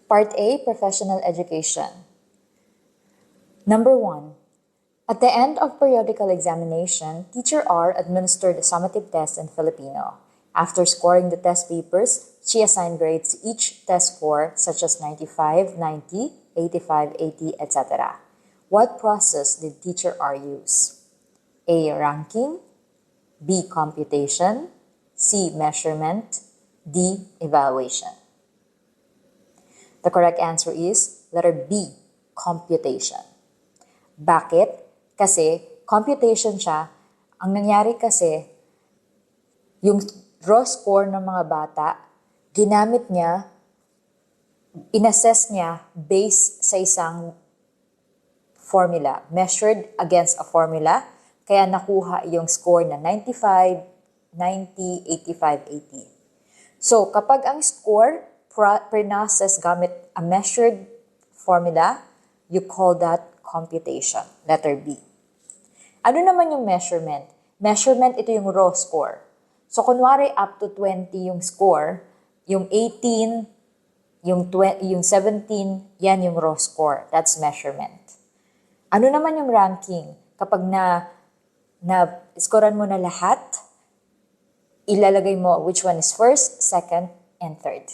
Part A, Professional Education. Number 1. At the end of periodical examination, Teacher R administered a summative test in Filipino. After scoring the test papers, she assigned grades to each test score such as 95, 90, 85, 80, etc. What process did Teacher R use? A. Ranking, B. Computation, C. Measurement, D. Evaluation. The correct answer is letter B. Computation. Bakit? Kasi computation siya. Ang nangyari kasi, yung raw score ng mga bata, ginamit niya, inassess niya based sa isang formula, measured against a formula, kaya nakuha yung score na 95, 90, 85, 80. So, kapag ang score pre-process gamit a measured formula, you call that computation. Letter B. Ano naman yung measurement? Measurement, ito yung raw score. So, kunwari up to 20 yung score, yung 18, yung 17, yan yung raw score. That's measurement. Ano naman yung ranking? Kapag na-scorean mo na lahat, ilalagay mo which one is first, second, and third.